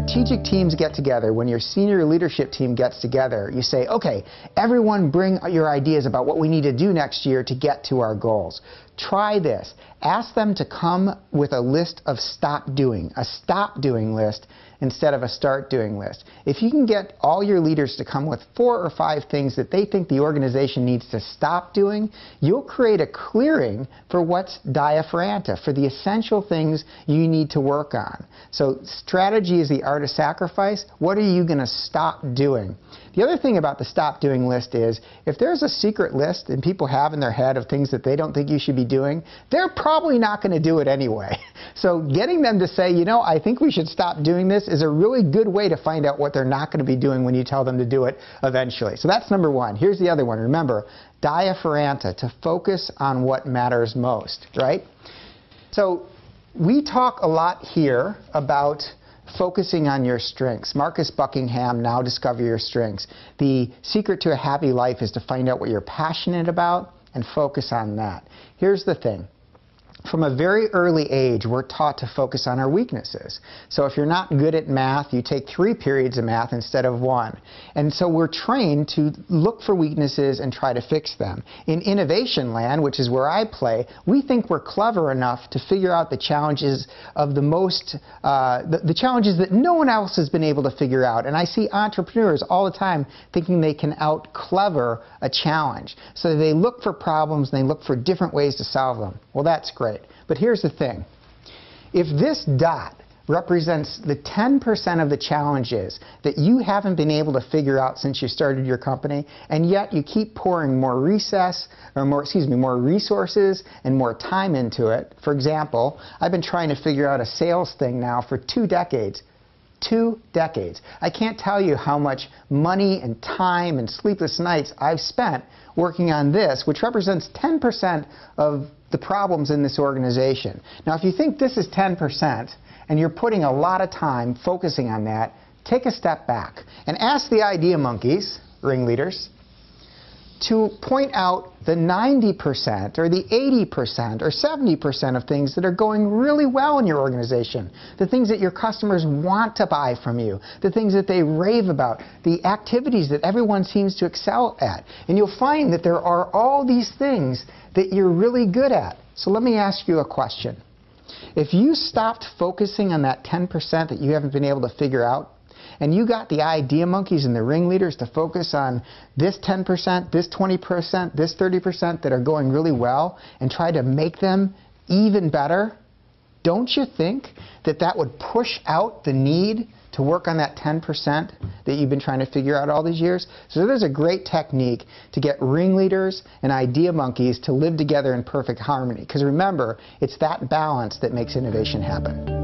strategic teams get together, when your senior leadership team gets together, you say, okay, everyone bring your ideas about what we need to do next year to get to our goals. Try this. Ask them to come with a list of stop doing, a stop doing list instead of a start doing list. If you can get all your leaders to come with 4 or 5 things that they think the organization needs to stop doing, you'll create a clearing for what's diaphragmata, for the essential things you need to work on. So strategy is the art of sacrifice. What are you going to stop doing? The other thing about the stop doing list is if there's a secret list and people have in their head of things that they don't think you should be doing, they're probably not going to do it anyway. So getting them to say, you know, I think we should stop doing this is a really good way to find out what they're not going to be doing when you tell them to do it eventually. So that's number one. Here's the other one. Remember, divergent, to focus on what matters most, right? So we talk a lot here about focusing on your strengths. Marcus Buckingham, Now Discover Your Strengths. The secret to a happy life is to find out what you're passionate about and focus on that. Here's the thing. From a very early age, we're taught to focus on our weaknesses. So if you're not good at math, you take 3 periods of math instead of 1. And so we're trained to look for weaknesses and try to fix them. In innovation land, which is where I play, we think we're clever enough to figure out the challenges of the challenges that no one else has been able to figure out. And I see entrepreneurs all the time thinking they can out-clever a challenge. So they look for problems and they look for different ways to solve them. Well, that's great. But here's the thing. If this dot represents the 10% of the challenges that you haven't been able to figure out since you started your company, and yet you keep pouring more resources and more time into it. For example, I've been trying to figure out a sales thing now for 2 decades. 2 decades. I can't tell you how much money and time and sleepless nights I've spent working on this, which represents 10% of the problems in this organization. Now, if you think this is 10% and you're putting a lot of time focusing on that, take a step back and ask the idea monkeys, ringleaders, to point out the 90% or the 80% or 70% of things that are going really well in your organization, the things that your customers want to buy from you, the things that they rave about, the activities that everyone seems to excel at. And you'll find that there are all these things that you're really good at. So let me ask you a question. If you stopped focusing on that 10% that you haven't been able to figure out, and you got the idea monkeys and the ringleaders to focus on this 10%, this 20%, this 30% that are going really well and try to make them even better, don't you think that that would push out the need to work on that 10% that you've been trying to figure out all these years? So there's a great technique to get ringleaders and idea monkeys to live together in perfect harmony. Because remember, it's that balance that makes innovation happen.